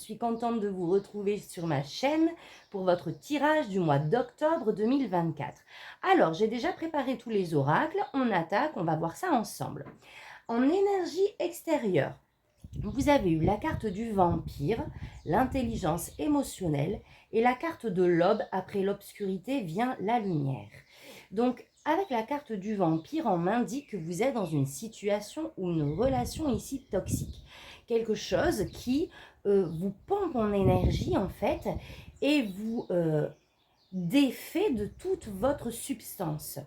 suis contente de vous retrouver sur ma chaîne pour votre tirage du mois d'octobre 2024. Alors, j'ai déjà préparé tous les oracles, on attaque, on va voir ça ensemble. En énergie extérieure, vous avez eu la carte du vampire, l'intelligence émotionnelle et la carte de l'aube. Après l'obscurité vient la lumière. Donc, avec la carte du vampire, on m'indique que vous êtes dans une situation ou une relation ici toxique. Quelque chose qui vous pompe en énergie en fait et vous défait de toute votre substance.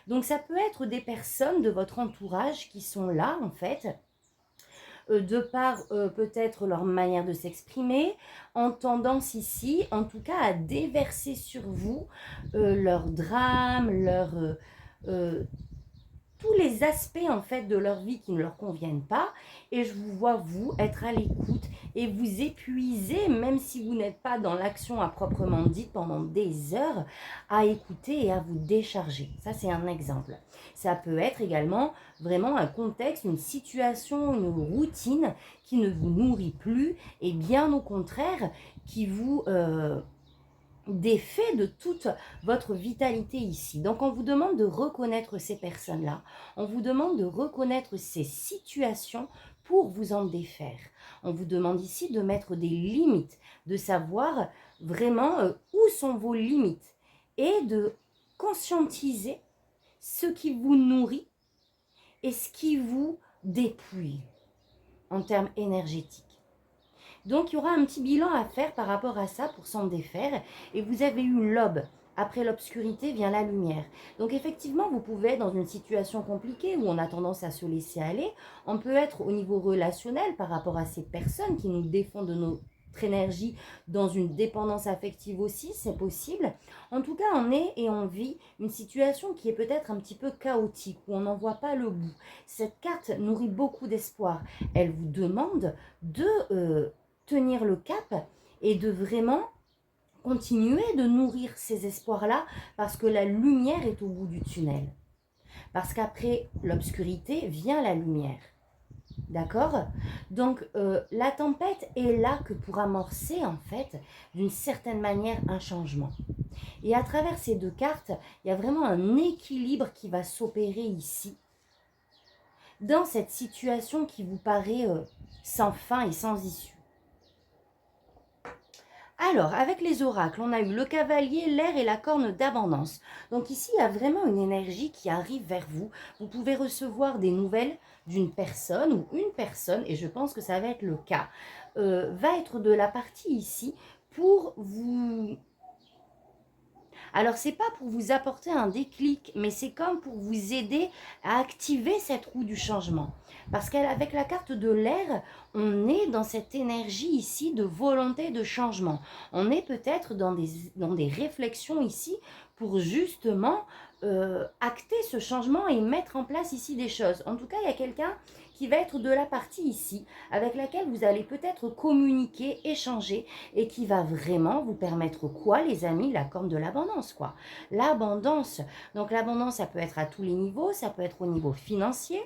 Donc, ça peut être des personnes de votre entourage qui sont là en fait de par peut-être leur manière de s'exprimer, en tendance ici, en tout cas, à déverser sur vous leurs drames, tous les aspects en fait de leur vie qui ne leur conviennent pas, et je vous vois vous être à l'écoute et vous épuiser, même si vous n'êtes pas dans l'action à proprement dit pendant des heures, à écouter et à vous décharger. Ça, c'est un exemple. Ça peut être également vraiment un contexte, une situation, une routine qui ne vous nourrit plus, et bien au contraire qui vous défait de toute votre vitalité ici. Donc on vous demande de reconnaître ces personnes-là, on vous demande de reconnaître ces situations pour vous en défaire. On vous demande ici de mettre des limites, de savoir vraiment où sont vos limites et de conscientiser ce qui vous nourrit et ce qui vous dépouille en termes énergétiques. Donc, il y aura un petit bilan à faire par rapport à ça pour s'en défaire. Et vous avez eu l'aube. Après l'obscurité vient la lumière. Donc, effectivement, vous pouvez être dans une situation compliquée où on a tendance à se laisser aller. On peut être au niveau relationnel par rapport à ces personnes qui nous défendent de notre énergie dans une dépendance affective aussi, c'est possible. En tout cas, on est et on vit une situation qui est peut-être un petit peu chaotique, où on n'en voit pas le bout. Cette carte nourrit beaucoup d'espoir. Elle vous demande de tenir le cap et de vraiment continuer de nourrir ces espoirs-là, parce que la lumière est au bout du tunnel. Parce qu'après l'obscurité vient la lumière. D'accord? Donc la tempête est là que pour amorcer en fait d'une certaine manière un changement. Et à travers ces deux cartes, il y a vraiment un équilibre qui va s'opérer ici, dans cette situation qui vous paraît sans fin et sans issue. Alors, avec les oracles, on a eu le cavalier, l'air et la corne d'abondance. Donc ici, il y a vraiment une énergie qui arrive vers vous. Vous pouvez recevoir des nouvelles d'une personne ou une personne, et je pense que ça va être le cas, va être de la partie ici pour vous... Alors, c'est pas pour vous apporter un déclic, mais c'est comme pour vous aider à activer cette roue du changement. Parce qu'avec la carte de l'air, on est dans cette énergie ici de volonté de changement. On est peut-être dans des réflexions ici pour justement acter ce changement et mettre en place ici des choses. En tout cas, il y a quelqu'un qui va être de la partie ici, avec laquelle vous allez peut-être communiquer, échanger, et qui va vraiment vous permettre quoi, les amis? La corne de l'abondance, quoi. L'abondance. Donc l'abondance, ça peut être à tous les niveaux, ça peut être au niveau financier,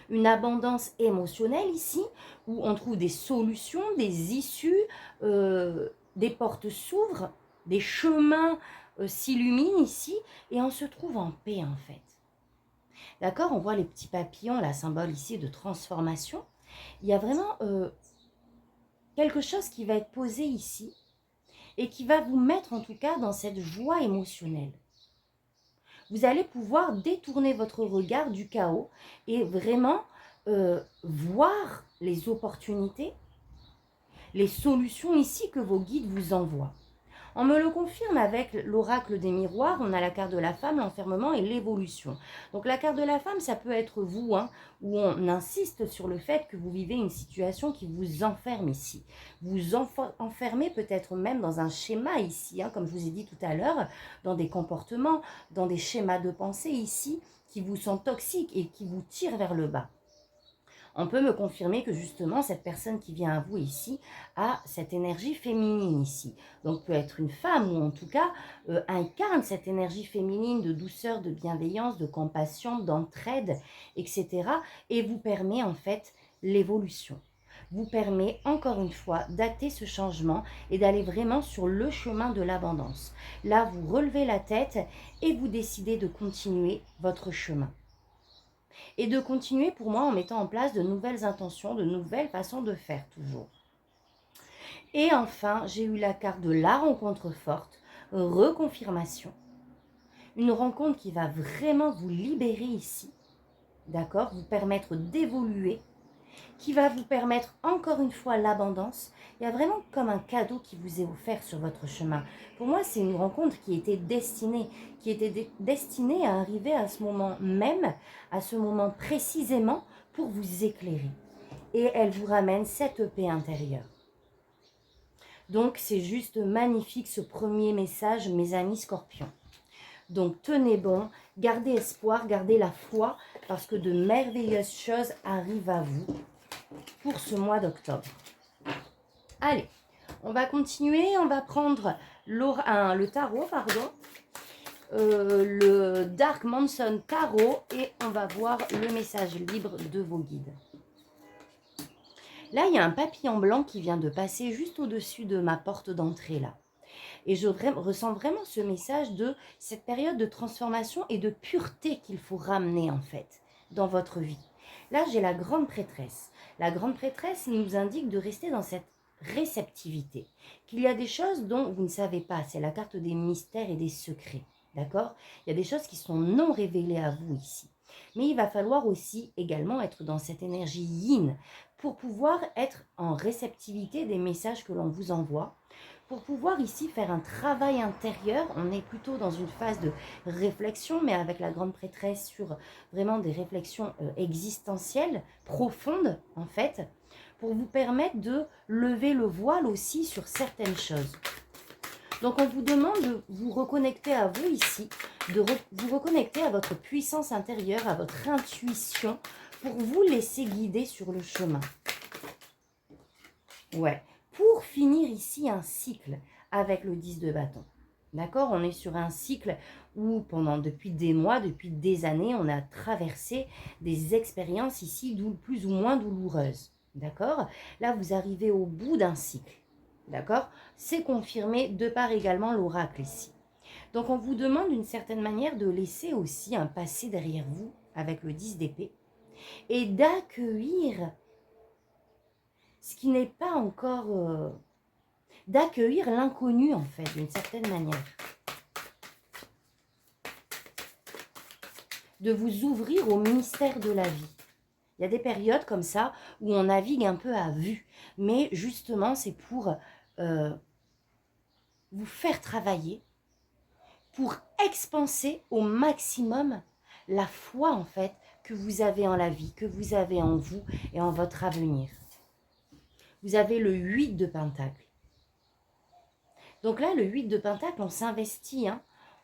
une abondance émotionnelle ici, où on trouve des solutions, des issues, des portes s'ouvrent, des chemins s'illuminent ici, et on se trouve en paix en fait. D'accord? On voit les petits papillons, la symbole ici de transformation. Il y a vraiment quelque chose qui va être posé ici et qui va vous mettre en tout cas dans cette joie émotionnelle. Vous allez pouvoir détourner votre regard du chaos et vraiment voir les opportunités, les solutions ici que vos guides vous envoient. On me le confirme avec l'oracle des miroirs, on a la carte de la femme, l'enfermement et l'évolution. Donc la carte de la femme, ça peut être vous, hein, où on insiste sur le fait que vous vivez une situation qui vous enferme ici. Vous enfermez peut-être même dans un schéma ici, hein, comme je vous ai dit tout à l'heure, dans des comportements, dans des schémas de pensée ici, qui vous sont toxiques et qui vous tirent vers le bas. On peut me confirmer que justement cette personne qui vient à vous ici a cette énergie féminine ici. Donc peut être une femme ou en tout cas incarne cette énergie féminine de douceur, de bienveillance, de compassion, d'entraide, etc. et vous permet en fait l'évolution. vous permet encore une fois d'acter ce changement et d'aller vraiment sur le chemin de l'abondance. Là, vous relevez la tête et vous décidez de continuer votre chemin. Et de continuer pour moi en mettant en place de nouvelles intentions, de nouvelles façons de faire toujours. Et enfin, j'ai eu la carte de la rencontre forte, reconfirmation. Une rencontre qui va vraiment vous libérer ici, d'accord, vous permettre d'évoluer, qui va vous permettre encore une fois l'abondance. Il y a vraiment comme un cadeau qui vous est offert sur votre chemin. Pour moi, c'est une rencontre qui était destinée à arriver à ce moment même, à ce moment précisément pour vous éclairer. Et elle vous ramène cette paix intérieure. Donc, c'est juste magnifique ce premier message, mes amis scorpions. Donc, tenez bon, gardez espoir, gardez la foi, parce que de merveilleuses choses arrivent à vous pour ce mois d'octobre. Allez, on va continuer, on va prendre le tarot, le Dark Monson Tarot, et on va voir le message libre de vos guides. Là, il y a un papillon blanc qui vient de passer juste au-dessus de ma porte d'entrée, là. Et je ressens vraiment ce message de cette période de transformation et de pureté qu'il faut ramener, en fait, dans votre vie. Là, j'ai la grande prêtresse. La grande prêtresse nous indique de rester dans cette réceptivité, qu'il y a des choses dont vous ne savez pas. C'est la carte des mystères et des secrets, d'accord? Il y a des choses qui sont non révélées à vous ici. Mais il va falloir aussi également être dans cette énergie yin pour pouvoir être en réceptivité des messages que l'on vous envoie, pour pouvoir ici faire un travail intérieur. On est plutôt dans une phase de réflexion, mais avec la grande prêtresse sur vraiment des réflexions existentielles, profondes en fait, pour vous permettre de lever le voile aussi sur certaines choses. Donc on vous demande de vous reconnecter à vous ici, de vous reconnecter à votre puissance intérieure, à votre intuition, pour vous laisser guider sur le chemin. Ouais, pour finir ici un cycle avec le 10 de bâton. D'accord? On est sur un cycle où depuis des mois, depuis des années, on a traversé des expériences ici plus ou moins douloureuses. D'accord? Là, vous arrivez au bout d'un cycle. D'accord? C'est confirmé de par également l'oracle ici. Donc, on vous demande d'une certaine manière de laisser aussi un passé derrière vous avec le 10 d'épée et d'accueillir ce qui n'est pas encore... d'accueillir l'inconnu en fait, d'une certaine manière. De vous ouvrir au mystère de la vie. Il y a des périodes comme ça où on navigue un peu à vue. Mais justement, c'est pour vous faire travailler, pour expanser au maximum la foi en fait que vous avez en la vie, que vous avez en vous et en votre avenir. Vous avez le 8 de Pentacle. Donc là, le 8 de Pentacle, on s'investit.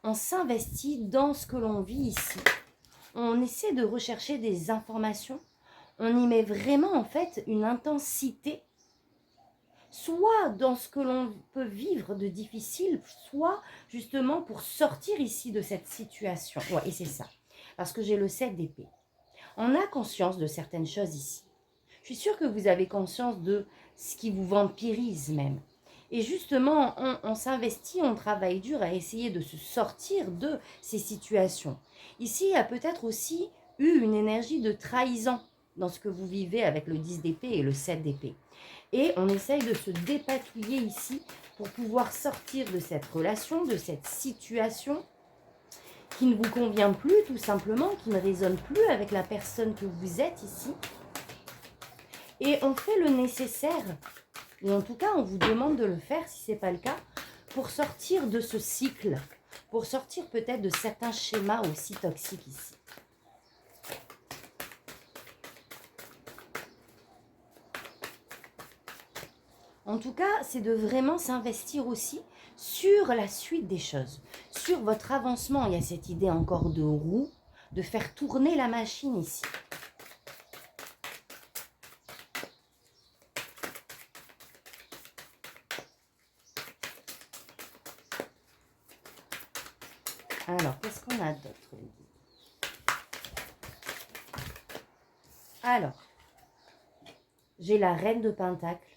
On s'investit dans ce que l'on vit ici. On essaie de rechercher des informations. On y met vraiment en fait une intensité, soit dans ce que l'on peut vivre de difficile, soit justement pour sortir ici de cette situation. Ouais, et c'est ça, parce que j'ai le 7 d'épée. On a conscience de certaines choses ici. Je suis sûre que vous avez conscience de ce qui vous vampirise même. Et justement, on s'investit, on travaille dur à essayer de se sortir de ces situations. Ici, il y a peut-être aussi eu une énergie de trahison dans ce que vous vivez avec le 10 d'épée et le 7 d'épée. Et on essaye de se dépatouiller ici pour pouvoir sortir de cette relation, de cette situation qui ne vous convient plus tout simplement, qui ne résonne plus avec la personne que vous êtes ici. Et on fait le nécessaire, ou en tout cas on vous demande de le faire si ce n'est pas le cas, pour sortir de ce cycle, pour sortir peut-être de certains schémas aussi toxiques ici. En tout cas, c'est de vraiment s'investir aussi sur la suite des choses, sur votre avancement. Il y a cette idée encore de roue, de faire tourner la machine ici. Alors, qu'est-ce qu'on a d'autre? Alors, j'ai la reine de Pentacle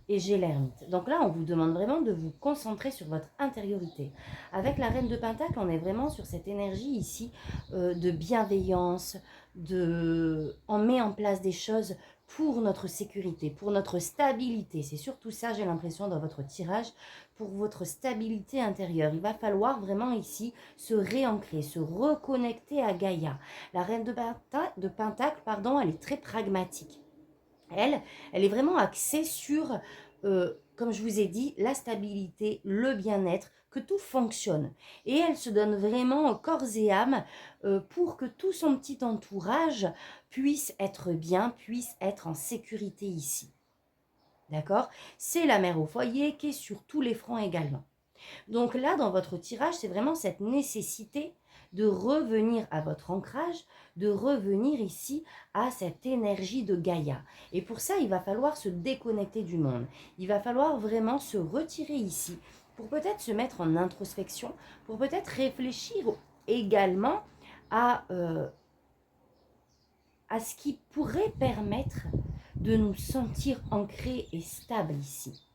et j'ai l'ermite. Donc là, on vous demande vraiment de vous concentrer sur votre intériorité. Avec la reine de Pentacle, on est vraiment sur cette énergie ici de bienveillance, on met en place des choses pour notre sécurité, pour notre stabilité. C'est surtout ça, j'ai l'impression, dans votre tirage, pour votre stabilité intérieure. Il va falloir vraiment ici se réancrer, se reconnecter à Gaïa. La reine de Pentacle, pardon, elle est très pragmatique. Elle est vraiment axée sur, comme je vous ai dit, la stabilité, le bien-être, que tout fonctionne. Et elle se donne vraiment corps et âme pour que tout son petit entourage puisse être bien, puisse être en sécurité ici. D'accord? C'est la mère au foyer qui est sur tous les fronts également. Donc là, dans votre tirage, c'est vraiment cette nécessité de revenir à votre ancrage, de revenir ici à cette énergie de Gaïa. Et pour ça, il va falloir se déconnecter du monde. Il va falloir vraiment se retirer ici pour peut-être se mettre en introspection, pour peut-être réfléchir également à ce qui pourrait permettre de nous sentir ancrés et stables ici.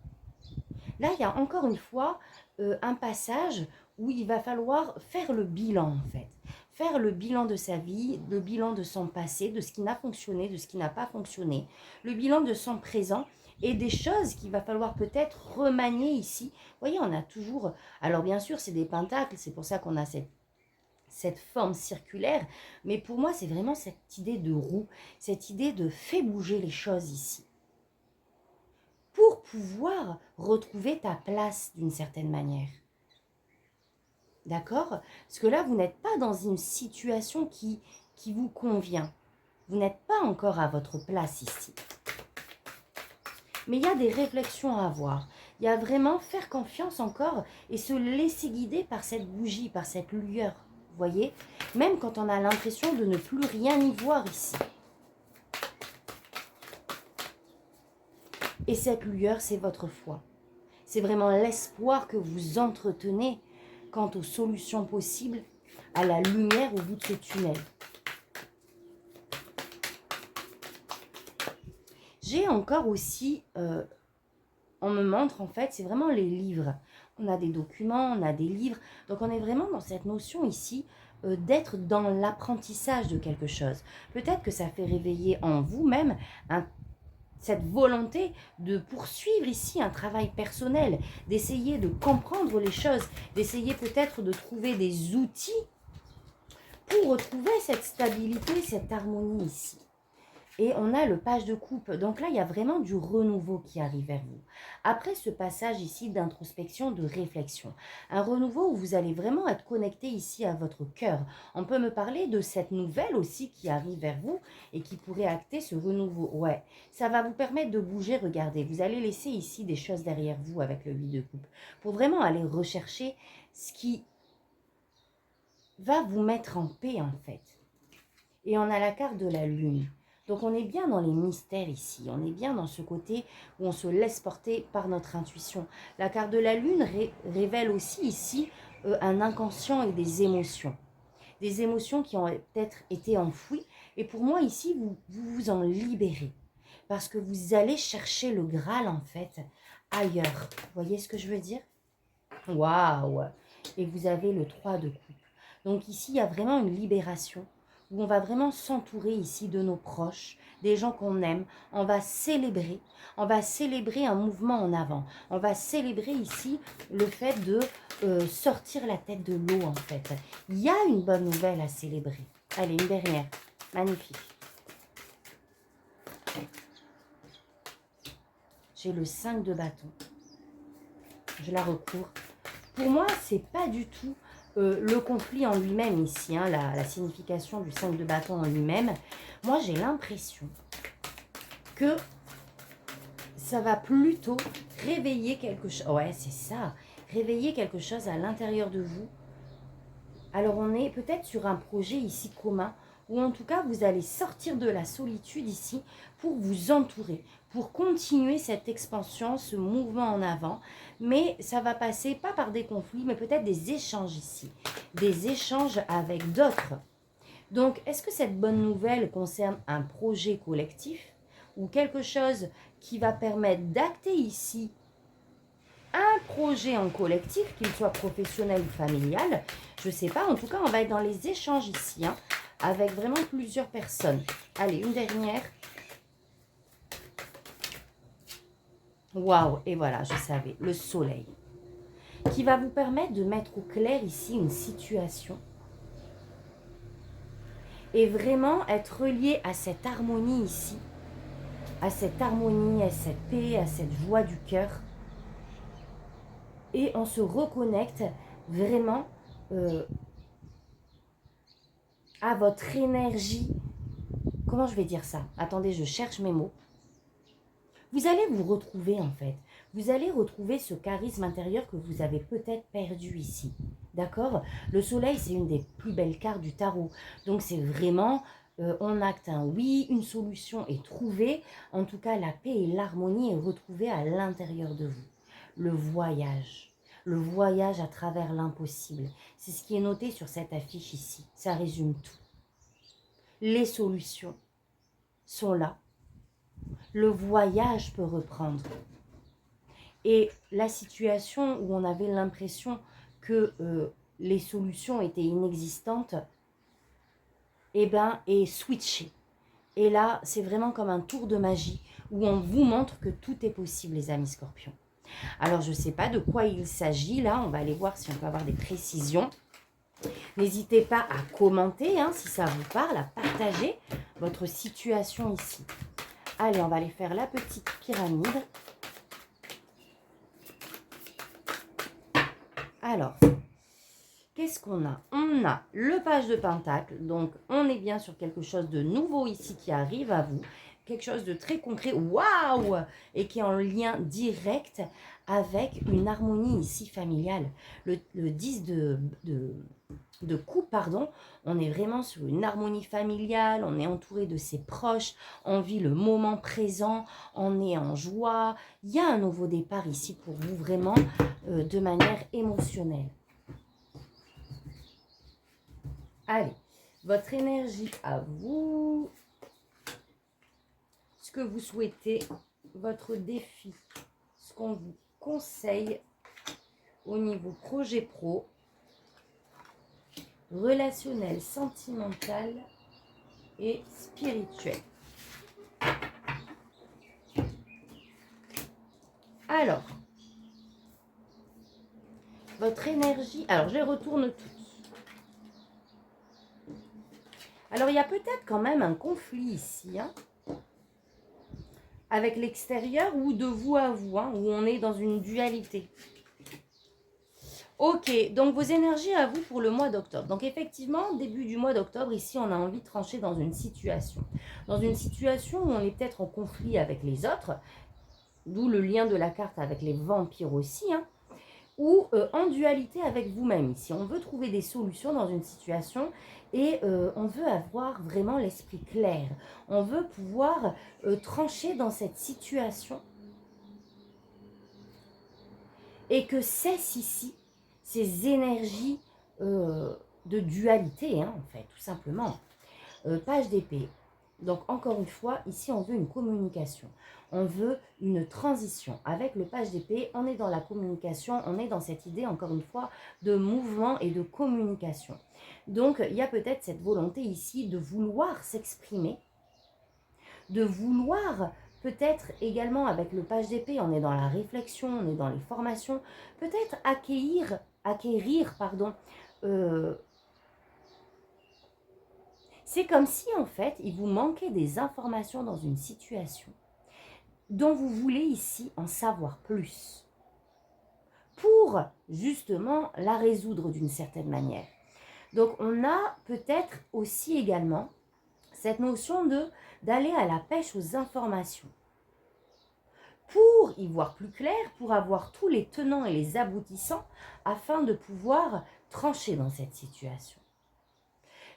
Là, il y a encore une fois un passage où il va falloir faire le bilan en fait. Faire le bilan de sa vie, le bilan de son passé, de ce qui n'a fonctionné, de ce qui n'a pas fonctionné, le bilan de son présent et des choses qu'il va falloir peut-être remanier ici. Vous voyez, on a toujours... Alors bien sûr, c'est des pentacles, c'est pour ça qu'on a cette forme circulaire, mais pour moi, c'est vraiment cette idée de roue, cette idée de faire bouger les choses ici pour pouvoir retrouver ta place d'une certaine manière. D'accord? Parce que là, vous n'êtes pas dans une situation qui vous convient. Vous n'êtes pas encore à votre place ici. Mais il y a des réflexions à avoir. Il y a vraiment faire confiance encore et se laisser guider par cette bougie, par cette lueur. Vous voyez? Même quand on a l'impression de ne plus rien y voir ici. Et cette lueur, c'est votre foi. C'est vraiment l'espoir que vous entretenez quant aux solutions possibles, à la lumière au bout de ce tunnel. J'ai encore aussi, on me montre en fait, c'est vraiment les livres. On a des documents, on a des livres. Donc on est vraiment dans cette notion ici d'être dans l'apprentissage de quelque chose. Peut-être que ça fait réveiller en vous-même cette volonté de poursuivre ici un travail personnel, d'essayer de comprendre les choses, d'essayer peut-être de trouver des outils pour retrouver cette stabilité, cette harmonie ici. Et on a le page de coupe. Donc là, il y a vraiment du renouveau qui arrive vers vous. Après ce passage ici d'introspection, de réflexion. Un renouveau où vous allez vraiment être connecté ici à votre cœur. On peut me parler de cette nouvelle aussi qui arrive vers vous et qui pourrait acter ce renouveau. Ouais, ça va vous permettre de bouger. Regardez, vous allez laisser ici des choses derrière vous avec le 8 de coupe. Pour vraiment aller rechercher ce qui va vous mettre en paix en fait. Et on a la carte de la lune. Donc on est bien dans les mystères ici, on est bien dans ce côté où on se laisse porter par notre intuition. La carte de la lune révèle aussi ici un inconscient et des émotions. Des émotions qui ont peut-être été enfouies. Et pour moi ici, vous vous en libérez. Parce que vous allez chercher le Graal en fait ailleurs. Vous voyez ce que je veux dire? Waouh! Et vous avez le 3 de coupe. Donc ici, il y a vraiment une libération où on va vraiment s'entourer ici de nos proches, des gens qu'on aime. On va célébrer un mouvement en avant. On va célébrer ici le fait de sortir la tête de l'eau en fait. Il y a une bonne nouvelle à célébrer. Allez, une dernière. Magnifique. J'ai le 5 de bâton. Je la recouvre. Pour moi, c'est pas du tout le conflit en lui-même ici, hein, la signification du 5 de bâton en lui-même. Moi, j'ai l'impression que ça va plutôt réveiller quelque chose. Ouais, c'est ça. Réveiller quelque chose à l'intérieur de vous. Alors, on est peut-être sur un projet ici commun, ou en tout cas, vous allez sortir de la solitude ici pour vous entourer, pour continuer cette expansion, ce mouvement en avant. Mais ça va passer pas par des conflits, mais peut-être des échanges ici. Des échanges avec d'autres. Donc, est-ce que cette bonne nouvelle concerne un projet collectif ou quelque chose qui va permettre d'acter ici un projet en collectif, qu'il soit professionnel ou familial? Je ne sais pas, en tout cas, on va être dans les échanges ici, hein, avec vraiment plusieurs personnes. Allez, une dernière. Waouh, et voilà, je savais, le soleil, qui va vous permettre de mettre au clair ici une situation et vraiment être relié à cette harmonie ici, à cette harmonie, à cette paix, à cette joie du cœur. Et on se reconnecte vraiment à votre énergie. Comment je vais dire ça? Attendez, je cherche mes mots. Vous allez vous retrouver en fait. Vous allez retrouver ce charisme intérieur que vous avez peut-être perdu ici. D'accord? Le soleil, c'est une des plus belles cartes du tarot. Donc c'est vraiment, on acte un oui, une solution est trouvée. En tout cas, la paix et l'harmonie est retrouvée à l'intérieur de vous. Le voyage à travers l'impossible. C'est ce qui est noté sur cette affiche ici. Ça résume tout. Les solutions sont là. Le voyage peut reprendre. Et la situation où on avait l'impression que les solutions étaient inexistantes, eh ben, est switchée. Et là, c'est vraiment comme un tour de magie où on vous montre que tout est possible, les amis scorpions. Alors, je ne sais pas de quoi il s'agit là. On va aller voir si on peut avoir des précisions. N'hésitez pas à commenter hein, si ça vous parle, à partager votre situation ici. Allez, on va aller faire la petite pyramide. Alors, qu'est-ce qu'on a? On a le page de pentacle, donc on est bien sur quelque chose de nouveau ici qui arrive à vous, quelque chose de très concret, waouh, et qui est en lien direct avec une harmonie ici familiale. Le 10 de coupe, pardon, on est vraiment sur une harmonie familiale, on est entouré de ses proches, on vit le moment présent, on est en joie. Il y a un nouveau départ ici pour vous vraiment de manière émotionnelle. Allez, votre énergie à vous, ce que vous souhaitez, votre défi, ce qu'on vous conseille au niveau projet pro, relationnel, sentimental et spirituel. Alors, votre énergie, alors je les retourne toutes. Alors, il y a peut-être quand même un conflit ici, hein, avec l'extérieur ou de vous à vous, hein, où on est dans une dualité. Ok, donc vos énergies à vous pour le mois d'octobre. Donc effectivement, début du mois d'octobre, ici, on a envie de trancher dans une situation. Dans une situation où on est peut-être en conflit avec les autres, d'où le lien de la carte avec les vampires aussi, hein, ou en dualité avec vous-même. Ici, on veut trouver des solutions dans une situation et on veut avoir vraiment l'esprit clair. On veut pouvoir trancher dans cette situation et que cesse ici ces énergies de dualité, hein, en fait, tout simplement. Page d'épée. Donc, encore une fois, ici, on veut une communication. On veut une transition. Avec le page d'épée, on est dans la communication, on est dans cette idée, encore une fois, de mouvement et de communication. Donc, il y a peut-être cette volonté ici de vouloir s'exprimer, de vouloir peut-être également avec le page d'épée, on est dans la réflexion, on est dans les formations, peut-être acquérir, pardon, c'est comme si en fait, il vous manquait des informations dans une situation dont vous voulez ici en savoir plus pour justement la résoudre d'une certaine manière. Donc on a peut-être aussi également cette notion d'aller à la pêche aux informations pour y voir plus clair, pour avoir tous les tenants et les aboutissants afin de pouvoir trancher dans cette situation.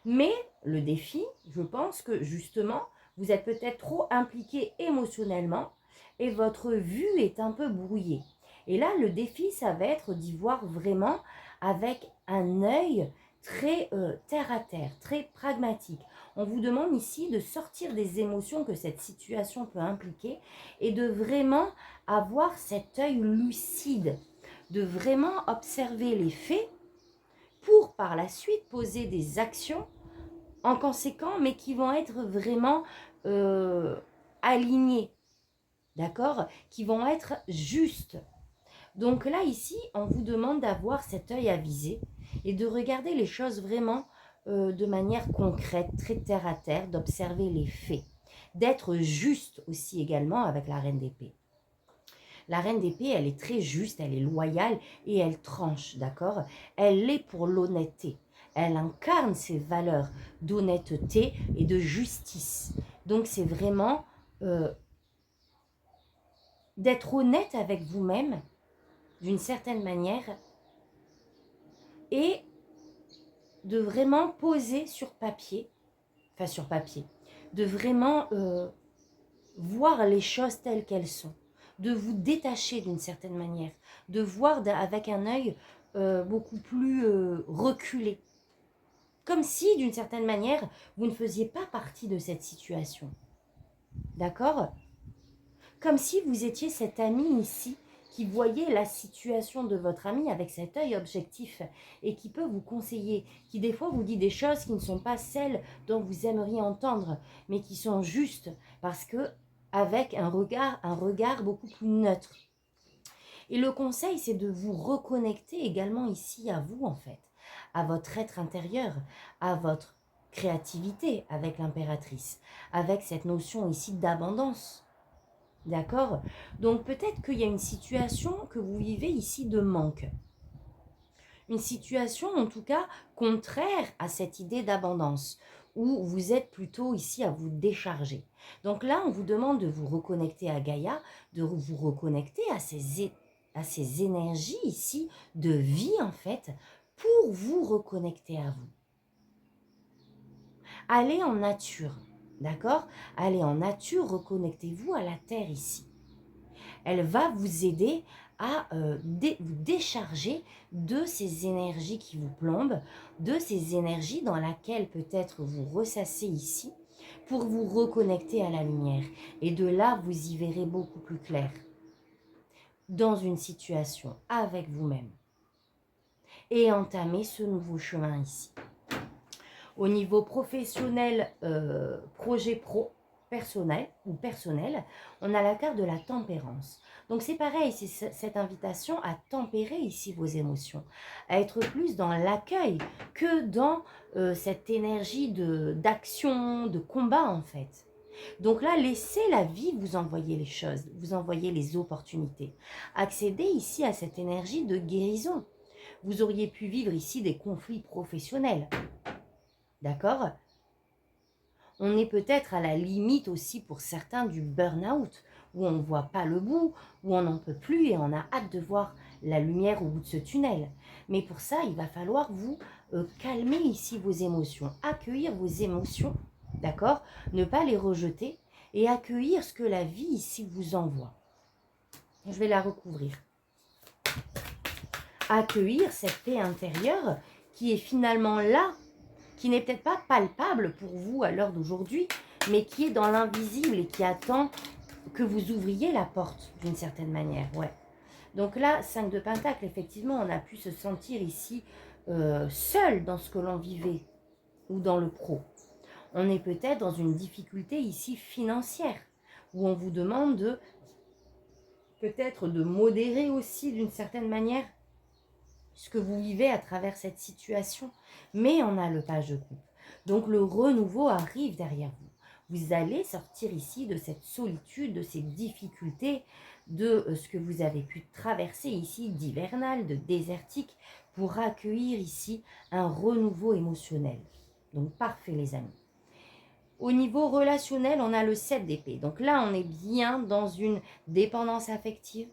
Mais le défi, je pense que justement, vous êtes peut-être trop impliqué émotionnellement et votre vue est un peu brouillée. Et là, le défi, ça va être d'y voir vraiment avec un œil très terre à terre, très pragmatique. On vous demande ici de sortir des émotions que cette situation peut impliquer et de vraiment avoir cet œil lucide, de vraiment observer les faits pour par la suite poser des actions en conséquent, mais qui vont être vraiment alignées, d'accord? Qui vont être justes. Donc là, ici, on vous demande d'avoir cet œil avisé et de regarder les choses vraiment de manière concrète, très terre à terre, d'observer les faits, d'être juste aussi également avec la reine d'épée. La reine d'épée, elle est très juste, elle est loyale et elle tranche, d'accord? Elle l'est pour l'honnêteté. Elle incarne ces valeurs d'honnêteté et de justice. Donc c'est vraiment d'être honnête avec vous-même d'une certaine manière et de vraiment poser sur papier, de vraiment voir les choses telles qu'elles sont, de vous détacher d'une certaine manière, de voir avec un œil beaucoup plus reculé, comme si d'une certaine manière vous ne faisiez pas partie de cette situation, d'accord? Comme si vous étiez cet ami ici qui voyait la situation de votre ami avec cet œil objectif et qui peut vous conseiller, qui des fois vous dit des choses qui ne sont pas celles dont vous aimeriez entendre, mais qui sont justes parce que avec un regard beaucoup plus neutre. Et le conseil, c'est de vous reconnecter également ici à vous en fait, à votre être intérieur, à votre créativité avec l'impératrice, avec cette notion ici d'abondance. D'accord? Donc peut-être qu'il y a une situation que vous vivez ici de manque. Une situation en tout cas contraire à cette idée d'abondance, où vous êtes plutôt ici à vous décharger. Donc là, on vous demande de vous reconnecter à Gaïa, de vous reconnecter à ces énergies ici de vie en fait, pour vous reconnecter à vous. Allez en nature, d'accord? Allez en nature, reconnectez-vous à la terre ici. Elle va vous aider à vous décharger de ces énergies qui vous plombent, de ces énergies dans lesquelles peut-être vous ressassez ici, pour vous reconnecter à la lumière. Et de là, vous y verrez beaucoup plus clair dans une situation avec vous-même. Et entamer ce nouveau chemin ici. Au niveau professionnel, projet pro, personnel, on a la carte de la tempérance. Donc c'est pareil, c'est cette invitation à tempérer ici vos émotions, à être plus dans l'accueil que dans cette énergie d'action, de combat en fait. Donc là, laissez la vie vous envoyer les choses, vous envoyer les opportunités. Accédez ici à cette énergie de guérison. Vous auriez pu vivre ici des conflits professionnels. D'accord? On est peut-être à la limite aussi pour certains du burn-out, où on ne voit pas le bout, où on n'en peut plus et on a hâte de voir la lumière au bout de ce tunnel. Mais pour ça, il va falloir vous calmer ici vos émotions, accueillir vos émotions, d'accord? Ne pas les rejeter et accueillir ce que la vie ici vous envoie. Je vais la recouvrir. Accueillir cette paix intérieure qui est finalement là, qui n'est peut-être pas palpable pour vous à l'heure d'aujourd'hui, mais qui est dans l'invisible et qui attend que vous ouvriez la porte d'une certaine manière. Ouais. Donc là, 5 de Pentacle, effectivement, on a pu se sentir ici seul dans ce que l'on vivait ou dans le pro. On est peut-être dans une difficulté ici financière, où on vous demande de peut-être de modérer aussi d'une certaine manière ce que vous vivez à travers cette situation. Mais on a le page de coupe. Donc le renouveau arrive derrière vous. Vous allez sortir ici de cette solitude, de ces difficultés, de ce que vous avez pu traverser ici d'hivernal, de désertique, pour accueillir ici un renouveau émotionnel. Donc parfait les amis. Au niveau relationnel, on a le 7 d'épée. Donc là, on est bien dans une dépendance affective,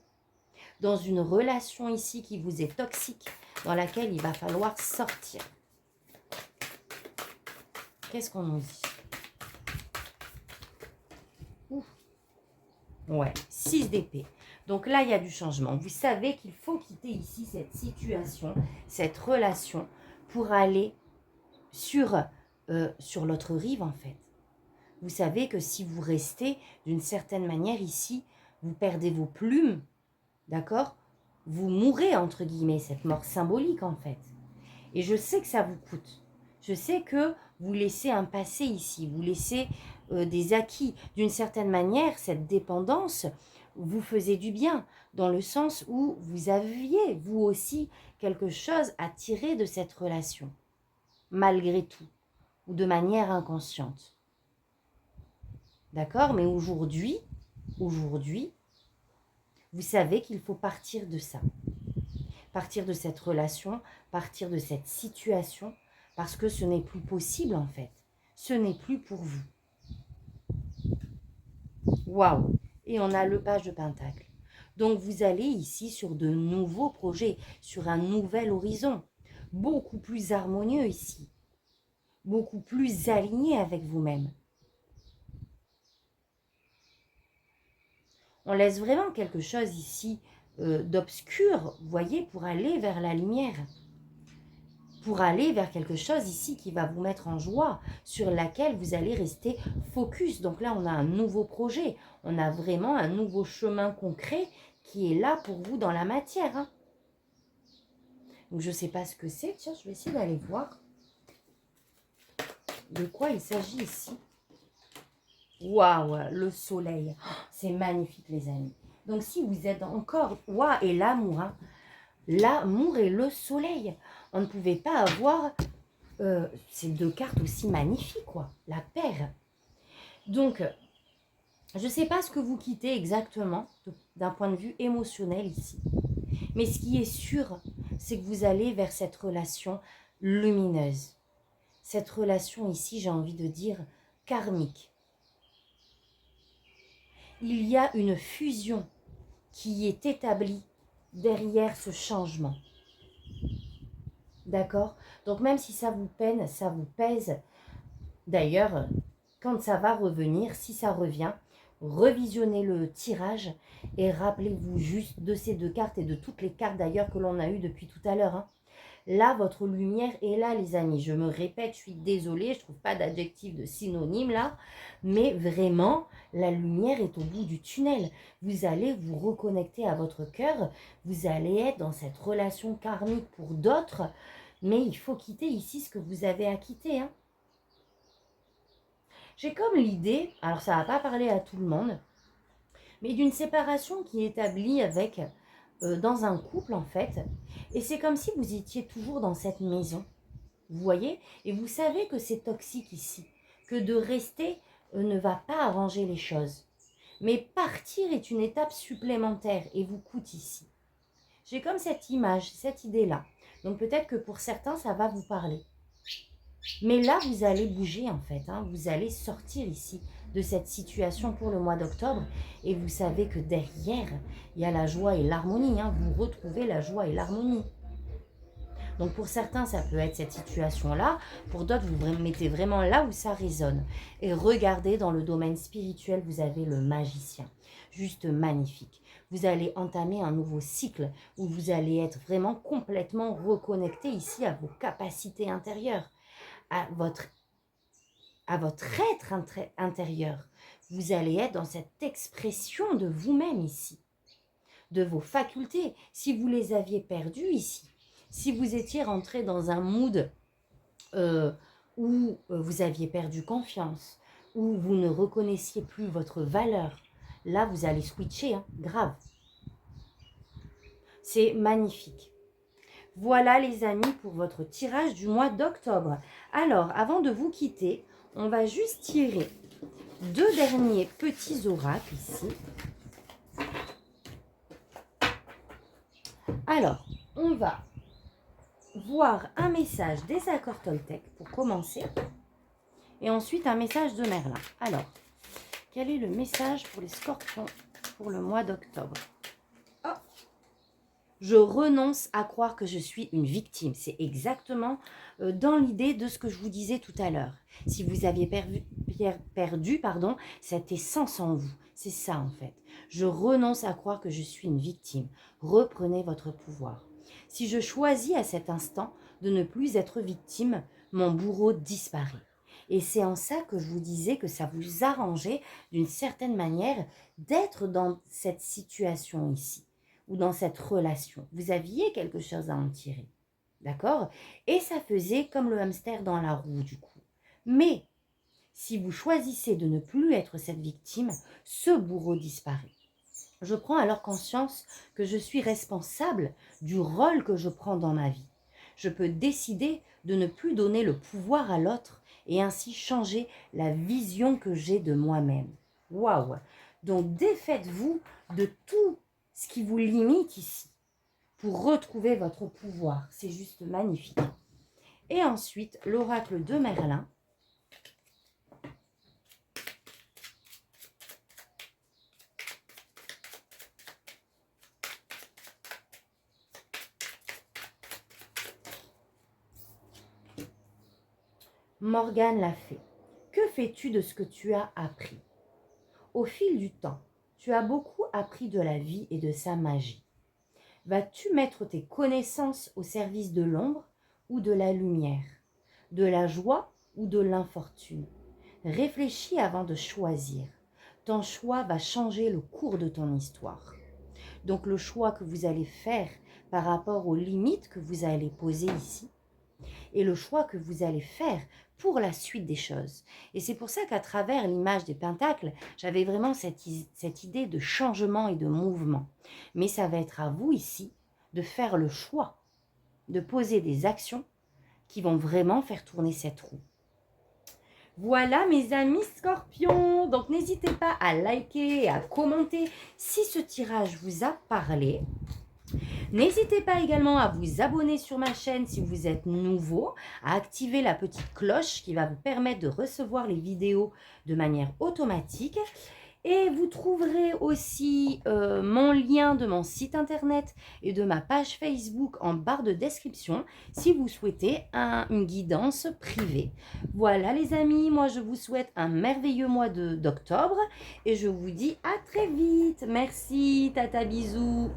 dans une relation ici qui vous est toxique, dans laquelle il va falloir sortir. Qu'est-ce qu'on nous dit? Ouh. Ouais, 6 d'épée. Donc là, il y a du changement. Vous savez qu'il faut quitter ici cette situation, cette relation, pour aller sur l'autre rive en fait. Vous savez que si vous restez d'une certaine manière ici, vous perdez vos plumes, d'accord? Vous mourrez entre guillemets, cette mort symbolique en fait. Et je sais que ça vous coûte. Je sais que vous laissez un passé ici, vous laissez des acquis. D'une certaine manière, cette dépendance vous faisait du bien, dans le sens où vous aviez, vous aussi, quelque chose à tirer de cette relation, malgré tout, ou de manière inconsciente. D'accord? Mais aujourd'hui, vous savez qu'il faut partir de ça. Partir de cette relation, partir de cette situation, parce que ce n'est plus possible en fait. Ce n'est plus pour vous. Waouh! Et on a le page de Pentacle. Donc vous allez ici sur de nouveaux projets, sur un nouvel horizon, beaucoup plus harmonieux ici, beaucoup plus aligné avec vous-même. On laisse vraiment quelque chose ici d'obscur, vous voyez, pour aller vers la lumière. Pour aller vers quelque chose ici qui va vous mettre en joie, sur laquelle vous allez rester focus. Donc là, on a un nouveau projet, on a vraiment un nouveau chemin concret qui est là pour vous dans la matière. Hein. Donc je ne sais pas ce que c'est, tiens, je vais essayer d'aller voir de quoi il s'agit ici. Waouh, le soleil, c'est magnifique les amis. Donc si vous êtes encore, waouh, et l'amour, hein. L'amour et le soleil. On ne pouvait pas avoir ces deux cartes aussi magnifiques, quoi. La paire. Donc, je ne sais pas ce que vous quittez exactement d'un point de vue émotionnel ici. Mais ce qui est sûr, c'est que vous allez vers cette relation lumineuse. Cette relation ici, j'ai envie de dire, karmique. Il y a une fusion qui est établie derrière ce changement. D'accord? Donc même si ça vous peine, ça vous pèse. D'ailleurs, quand ça va revenir, si ça revient, revisionnez le tirage et rappelez-vous juste de ces deux cartes et de toutes les cartes d'ailleurs que l'on a eues depuis tout à l'heure. Hein. Là, votre lumière est là, les amis. Je me répète, je suis désolée, je ne trouve pas d'adjectif de synonyme là. Mais vraiment, la lumière est au bout du tunnel. Vous allez vous reconnecter à votre cœur. Vous allez être dans cette relation karmique pour d'autres. Mais il faut quitter ici ce que vous avez à quitter. Hein. J'ai comme l'idée, alors ça ne va pas parler à tout le monde, mais d'une séparation qui est établie avec... dans un couple en fait, et c'est comme si vous étiez toujours dans cette maison, vous voyez, et vous savez que c'est toxique ici, que de rester ne va pas arranger les choses, mais partir est une étape supplémentaire et vous coûte ici. J'ai comme cette image, cette idée-là, donc peut-être que pour certains ça va vous parler, mais là vous allez bouger en fait, hein, vous allez sortir ici de cette situation pour le mois d'octobre. Et vous savez que derrière, il y a la joie et l'harmonie. Hein, vous retrouvez la joie et l'harmonie. Donc pour certains, ça peut être cette situation-là. Pour d'autres, vous mettez vraiment là où ça résonne. Et regardez, dans le domaine spirituel, vous avez le magicien. Juste magnifique. Vous allez entamer un nouveau cycle où vous allez être vraiment complètement reconnecté ici à vos capacités intérieures, à votre être intérieur. Vous allez être dans cette expression de vous-même ici, de vos facultés. Si vous les aviez perdues ici, si vous étiez rentré dans un mood où vous aviez perdu confiance, où vous ne reconnaissiez plus votre valeur, là vous allez switcher, hein, grave. C'est magnifique. Voilà les amis pour votre tirage du mois d'octobre. Alors, avant de vous quitter, on va juste tirer deux derniers petits oracles ici. Alors, on va voir un message des accords Toltec pour commencer. Et ensuite, un message de Merlin. Alors, quel est le message pour les scorpions pour le mois d'octobre? Oh. Je renonce à croire que je suis une victime. C'est exactement dans l'idée de ce que je vous disais tout à l'heure. Si vous aviez perdu cette essence en vous, C'est ça en fait. Je renonce à croire que je suis une victime. Reprenez votre pouvoir. Si je choisis à cet instant de ne plus être victime, mon bourreau disparaît. Et c'est en ça que je vous disais que ça vous arrangeait d'une certaine manière d'être dans cette situation ici ou dans cette relation. Vous aviez quelque chose à en tirer. D'accord? Et ça faisait comme le hamster dans la roue du coup. Mais si vous choisissez de ne plus être cette victime, ce bourreau disparaît. Je prends alors conscience que je suis responsable du rôle que je prends dans ma vie. Je peux décider de ne plus donner le pouvoir à l'autre et ainsi changer la vision que j'ai de moi-même. Waouh! Donc défaites-vous de tout ce qui vous limite ici pour retrouver votre pouvoir. C'est juste magnifique. Et ensuite, l'oracle de Merlin. Morgane l'a fait. Que fais-tu de ce que tu as appris? Au fil du temps, tu as beaucoup appris de la vie et de sa magie. Vas-tu mettre tes connaissances au service de l'ombre ou de la lumière, de la joie ou de l'infortune? Réfléchis avant de choisir. Ton choix va changer le cours de ton histoire. Donc le choix que vous allez faire par rapport aux limites que vous allez poser ici, et le choix que vous allez faire pour la suite des choses. Et c'est pour ça qu'à travers l'image des pentacles, j'avais vraiment cette idée de changement et de mouvement. Mais ça va être à vous ici de faire le choix, de poser des actions qui vont vraiment faire tourner cette roue. Voilà mes amis scorpions, donc n'hésitez pas à liker et à commenter si ce tirage vous a parlé. N'hésitez pas également à vous abonner sur ma chaîne si vous êtes nouveau, à activer la petite cloche qui va vous permettre de recevoir les vidéos de manière automatique. Et vous trouverez aussi mon lien de mon site internet et de ma page Facebook en barre de description si vous souhaitez une guidance privée. Voilà les amis, moi je vous souhaite un merveilleux mois d'octobre et je vous dis à très vite. Merci, tata bisous.